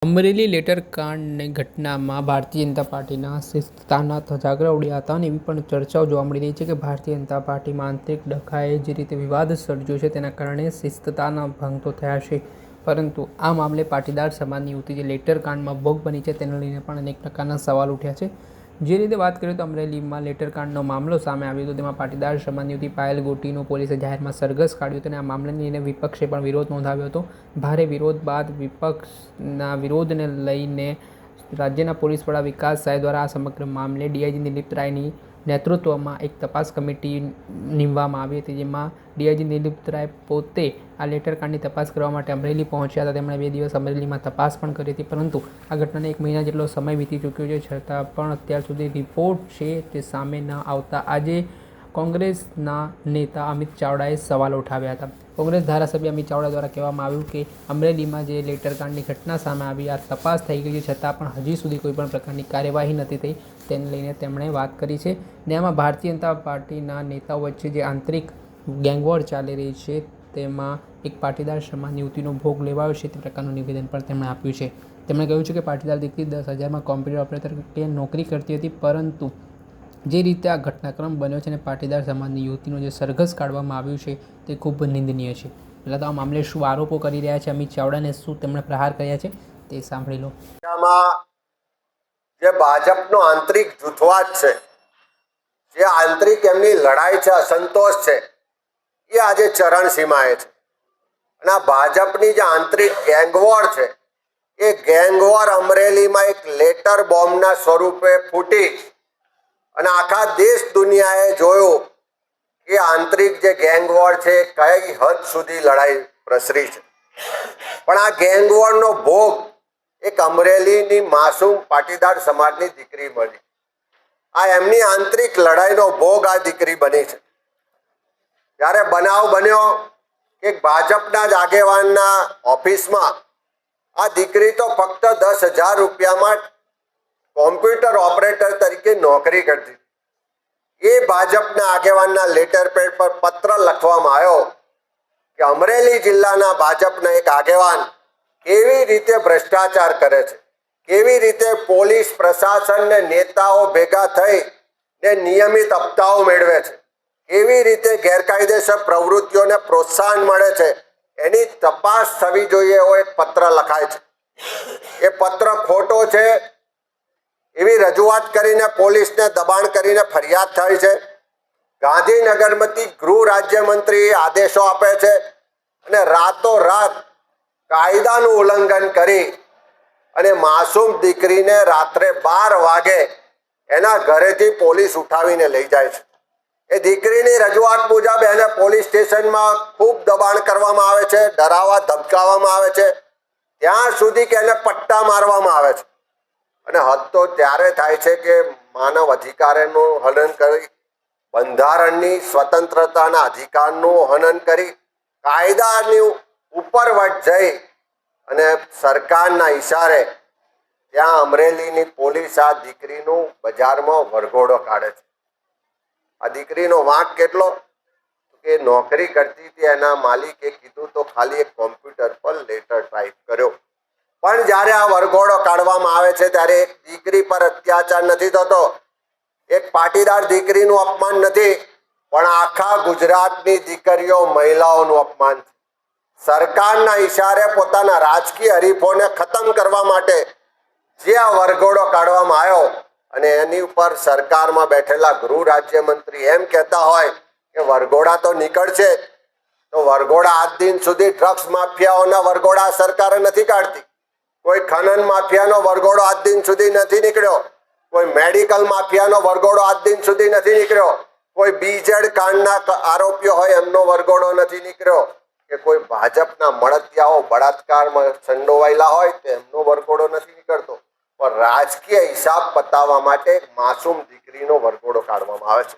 અમરેલી લેટરકાંડની ઘટનામાં ભારતીય જનતા પાર્ટીના શિસ્તતાના ધજાગરા ઉડ્યા હતા અને એવી પણ ચર્ચાઓ જોવા મળી રહી છે કે ભારતીય જનતા પાર્ટીમાં આંતરિક ડખાએ જે રીતે વિવાદ સર્જ્યો છે તેના કારણે શિસ્તતાના ભંગ તો થયા છે, પરંતુ આ મામલે પાટીદાર સમાજની યુવતી જે લેટરકાંડમાં ભોગ બની છે તેને લઈને પણ અનેક પ્રકારના સવાલ ઉઠ્યા છે। જે રીતે વાત કરીએ તો અમરેલીમાં લેટરકાંડનો મામલો સામે આવ્યો હતો, તેમાં પાટીદાર સમાજની યુવતી પાયલ ગોટીનો પોલીસે જાહેરમાં સરઘસ કાઢ્યો હતો અને આ મામલાને લઈને વિપક્ષે પણ વિરોધ નોંધાવ્યો હતો। ભારે વિરોધ બાદ વિપક્ષના વિરોધને લઈને રાજ્યના પોલીસ વડા વિકાસ સહાય દ્વારા આ સમગ્ર મામલે ડીઆઈજી દિલીપ રાયની નેતૃત્વમાં એક તપાસ કમિટી નીમવામાં આવી હતી, જેમાં ડીઆઈજી દિલીપ રાય પોતે આ લેટરકાંડની તપાસ કરવા માટે અમરેલી પહોંચ્યા હતા। તેમણે 2 દિવસ અમરેલીમાં તપાસ પણ કરી હતી, પરંતુ આ ઘટનાને 1 મહિના જેટલો સમય વીતી ચૂક્યો છે, છતાં પણ અત્યાર સુધી રિપોર્ટ છે તે સામે ન આવતા આજે કોંગ્રેસના નેતા અમિત ચાવડાએ સવાલ ઉઠાવ્યા હતા। કોંગ્રેસ ધારાસભ્ય અમિત ચાવડા દ્વારા કહેવામાં આવ્યું કે અમરેલીમાં જે લેટરકાંડની ઘટના સામે આવી, આ તપાસ થઈ ગઈ છે, છતાં પણ હજી સુધી કોઈ પણ પ્રકારની કાર્યવાહી નથી થઈ, તેને લઈને તેમણે વાત કરી છે। ને આમાં ભારતીય જનતા પાર્ટીના નેતાઓ વચ્ચે જે આંતરિક ગેંગવોર ચાલી રહી છે, તેમાં એક પાટીદાર સમાજની યુવતીનો ભોગ લેવાયો છે તે પ્રકારનું નિવેદન પણ તેમણે આપ્યું છે। તેમણે કહ્યું છે કે પાટીદાર દીકરી 10,000માં કોમ્પ્યુટર ઓપરેટર તરીકે નોકરી કરતી હતી, પરંતુ જે રીતે આ ઘટનાક્રમ બન્યો છે અને પાટીદાર સમાજની યુવતીનો જે સરઘસ કાઢવામાં આવ્યું છે તે ખૂબ નિંદનીય છે। પહેલાં તો આ મામલે શું આરોપો કરી રહ્યા છે અમિત ચાવડાને, શું તેમણે પ્રહાર કર્યા છે તે સાંભળી લો। જે ભાજપનો આંતરિક જૂથવાદ છે, જે આંતરિક એમની લડાઈ છે, અસંતોષ છે, એ આજે ચરણસીમાએ છે અને આ ભાજપની જે આંતરિક ગેંગવોર છે, એ ગેંગવોર અમરેલીમાં એક લેટર બોમ્બના સ્વરૂપે ફૂટી અને આખા દેશ દુનિયાએ જોયું કે આંતરિક જે ગેંગવોર છે કઈ હદ સુધી લડાઈ પ્રસરી છે। પણ આ ગેંગવોરનો ભોગ એક અમરેલીની માસૂમ પાટીદાર સમાજની દીકરી બની। આ એમની આંતરિક લડાઈનો ભોગ આ દીકરી બની છે। જ્યારે બનાવ બન્યો કે ભાજપના જ આગેવાનના ઓફિસમાં આ દીકરી તો ફક્ત 10,000 રૂપિયામાં કોમ્પ્યુટર ઓપરેટર તરીકે નોકરી કરતી, એ ભાજપના આગેવાનના લેટર પેડ પર પત્ર લખવામાં આવ્યો કે અમરેલી જિલ્લાના ભાજપના એક આગેવાન કેવી રીતે ભ્રષ્ટાચાર કરે છે, કેવી રીતે પોલીસ પ્રશાસન ને નેતાઓ ભેગા થઈ ને નિયમિત હપ્તાઓ મેળવે છે, કેવી રીતે ગેરકાયદેસર પ્રવૃત્તિઓને પ્રોત્સાહન મળે છે, એની તપાસ થવી જોઈએ એવો એક પત્ર લખાય છે। એ પત્ર ખોટો છે એવી રજૂઆત કરીને પોલીસને દબાણ કરીને ફરિયાદ થઈ છે। ગાંધીનગરમાંથી ગૃહ રાજ્યમંત્રી આદેશો આપે છે અને રાતોરાત કાયદાનું ઉલ્લંઘન કરી અને માસૂમ દીકરીને રાત્રે 12 વાગે એના ઘરેથી પોલીસ ઉઠાવીને લઈ જાય છે। એ દીકરીની રજૂઆત મુજબ એને પોલીસ સ્ટેશનમાં ખૂબ દબાણ કરવામાં આવે છે, ડરાવવા ધમકાવવામાં આવે છે, ત્યાં સુધી કે એને પટ્ટા મારવામાં આવે છે। અને હદ તો ત્યારે થાય છે કે માનવ અધિકારનું હનન કરી, બંધારણની સ્વતંત્રતાના અધિકારનું હનન કરી, કાયદાની ઉપરવટ જઈ અને સરકારના ઈશારે ત્યાં અમરેલીની પોલીસ આ દીકરીનું બજારમાં વરઘોડો કાઢે છે। આ દીકરીનો વાંક કેટલો કે નોકરી કરતી હતી, એના માલિકે કીધું તો ખાલી એક કોમ્પ્યુટર પર લેટર ટાઈપ કર્યો, પણ જ્યારે આ વરઘોડો કાઢવામાં આવે છે ત્યારે એક દીકરી પર અત્યાચાર નથી થતો, એક પાટીદાર દીકરીનું અપમાન નથી, પણ આખા ગુજરાતની દીકરીઓ મહિલાઓનું અપમાન છે। સરકારના ઈશારે પોતાના રાજકીય હરીફોને ખતમ કરવા માટે જે આ વરઘોડો કાઢવામાં આવ્યો અને એની ઉપર સરકારમાં બેઠેલા ગૃહ રાજ્યમંત્રી એમ કહેતા હોય કે વરઘોડા તો નીકળશે, તો વરઘોડા આજ દિન સુધી ડ્રગ્સ માફિયાઓના વરઘોડા સરકારે નથી કાઢતી, કોઈ ખનન માફિયાનો વરઘોડો આજ દિન સુધી નથી નીકળ્યો, કોઈ મેડિકલ માફિયાનો વરઘોડો આજ દિન સુધી નથી નીકળ્યો, કોઈ બીજેડ કાંડના આરોપીઓ હોય એમનો વરઘોડો નથી નીકળ્યો, કે કોઈ ભાજપના મળતિયાઓ બળાત્કારમાં સંડોવાયેલા હોય તો એમનો વરઘોડો નથી નીકળતો, પણ રાજકીય હિસાબ પતાવવા માટે માસૂમ દીકરીનો વરઘોડો કાઢવામાં આવે છે।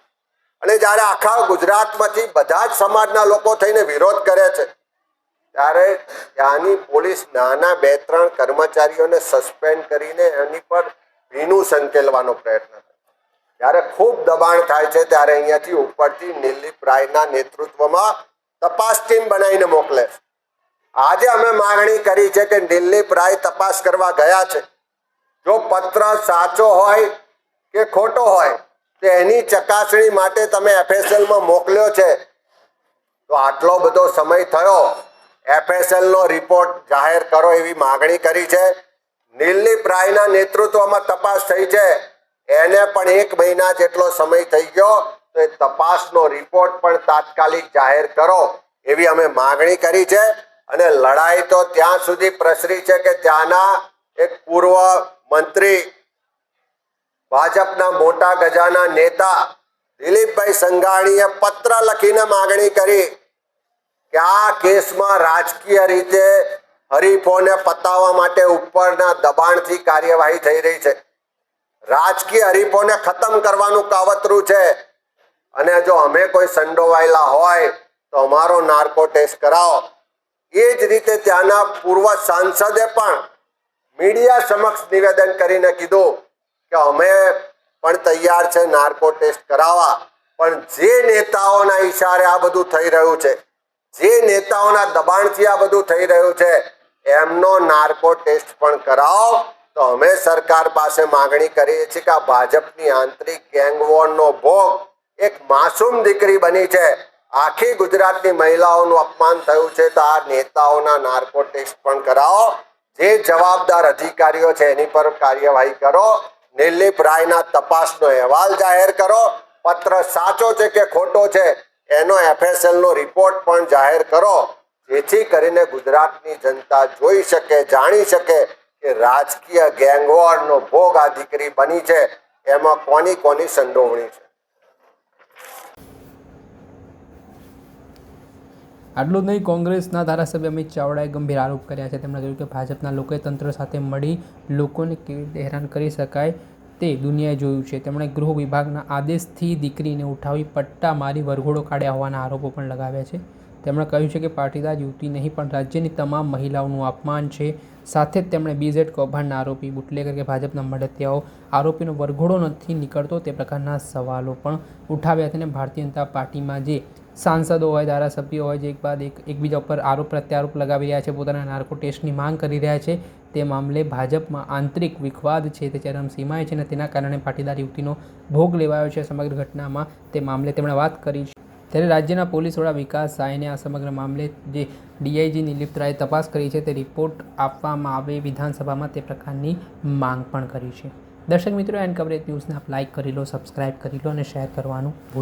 અને જ્યારે આખા ગુજરાતમાંથી બધા જ સમાજના લોકો થઈને વિરોધ કરે છે, ત્યારે ત્યાંની પોલીસ નાના 2-3 કર્મચારીઓને સસ્પેન્ડ કરીને એની પર ભીનું સંકેલવાનો પ્રયત્ન કરે। જ્યારે ખૂબ દબાણ થાય છે ત્યારે અહીંયાથી ઉપરથી દિલીપ રાયના નેતૃત્વમાં તપાસ ટીમ બનાવીને મોકલે છે આજે અમે માગણી કરી છે કે દિલીપ રાય તપાસ કરવા ગયા છે, જો પત્ર સાચો હોય કે ખોટો હોય તો એની ચકાસણી માટે તમે FSLમાં મોકલ્યો છે, તો આટલો બધો સમય થયો, FSLનો રિપોર્ટ જાહેર કરો એવી માગણી કરી છે. દિલીપ રાયના નેતૃત્વમાં તપાસ થઈ છે, એને પણ 1 મહિના જેટલો સમય થઈ ગયો, તો એ તપાસનો રિપોર્ટ પણ તાત્કાલિક જાહેર કરો એવી અમે માગણી કરી છે. અને લડાઈ તો ત્યાં સુધી પ્રસરી છે કે ત્યાંના એક પૂર્વ મંત્રી, ભાજપના મોટા ગજાના નેતા દિલીપભાઈ સંઘાણીએ પત્ર લખીને માગણી કરી કે આ કેસમાં રાજકીય રીતે હરીફોને પતાવવા માટે ઉપરના દબાણથી કાર્યવાહી થઈ રહી છે, રાજકીય હરીફોને ખતમ કરવાનું કાવતરું છે, અને જો અમે કોઈ સંડોવાયેલા હોય તો અમારો નાર્કો ટેસ્ટ કરાવો. એ જ રીતે ત્યાંના પૂર્વ સાંસદે પણ મીડિયા સમક્ષ નિવેદન કરીને કીધું કે અમે પણ તૈયાર છે નાર્કો ટેસ્ટ કરાવવા, પણ જે નેતાઓના ઈશારે આ બધું થઈ રહ્યું છે, જે નેતાઓના દબાણથી આ બધું થઈ રહ્યું છે, એમનો નાર્કો ટેસ્ટ પણ કરાવો. તો અમે સરકાર પાસે માગણી કરીએ છીએ કે આ ભાજપની આંતરિક ગેંગવોરનો ભોગ એક માસૂમ દીકરી બની છે, આખી ગુજરાતની મહિલાઓનું અપમાન થયું છે, તો આ નેતાઓના નાર્કો ટેસ્ટ પણ કરાવો. જે જવાબદાર અધિકારીઓ છે એની પર કાર્યવાહી કરો. દિલીપ રાયના તપાસનો અહેવાલ જાહેર કરો. પત્ર સાચો છે કે ખોટો છે એનો FSLનો રિપોર્ટ પણ જાહેર કરો, જેથી કરીને ગુજરાતની જનતા જોઈ શકે, જાણી શકે કે રાજકીય ગેંગવોરનો ભોગ આ દીકરી બની છે, એમાં કોની કોની સંડોવણી છે. આટલું જ નહીં, કોંગ્રેસના ધારાસભ્ય અમિત ચાવડાએ ગંભીર આરોપ કર્યા છે. તેમણે કહ્યું કે ભાજપના લોકોએ તંત્ર સાથે મળી લોકોને કેવી રીતે હેરાન કરી શકાય તે દુનિયાએ જોયું છે. તેમણે ગૃહ વિભાગના આદેશથી દીકરીને ઉઠાવી પટ્ટા મારી વરઘોડો કાઢ્યા હોવાના આરોપો પણ લગાવ્યા છે. તેમણે કહ્યું છે કે પાટીદાર યુવતી નહીં પણ રાજ્યની તમામ મહિલાઓનું અપમાન છે. સાથે જ તેમણે BZ કૌભાંડના આરોપી બુટલેગર કે ભાજપના મળતિયાઓ આરોપીનો વરઘોડો નથી નીકળતો તે પ્રકારના સવાલો પણ ઉઠાવ્યા હતા. અને ભારતીય જનતા પાર્ટીમાં જે સાંસદો હોય, ધારાસભ્યો હોય, જે એક બાદ એકબીજા ઉપર આરોપ પ્રત્યારોપ લગાવી રહ્યા છે, પોતાના નાર્કો ટેસ્ટની માંગ કરી રહ્યા છે, તે મામલે ભાજપમાં આંતરિક વિખવાદ છે તે ચરમસીમાએ છે, અને તેના કારણે પાટીદાર યુવતીનો ભોગ લેવાયો છે સમગ્ર ઘટનામાં. તે મામલે તેમણે વાત કરી છે. ત્યારે રાજ્યના પોલીસ વડા વિકાસ સહાયને આ સમગ્ર મામલે જે DIG દિલીપ રાયે તપાસ કરી છે તે રિપોર્ટ આપવામાં આવે વિધાનસભામાં, તે પ્રકારની માંગ પણ કરી છે. દર્શક મિત્રો, એન્ડ કવરેજ ન્યૂઝને આપ લાઇક કરી લો, સબસ્ક્રાઇબ કરી લો અને શેર કરવાનું ભૂલતા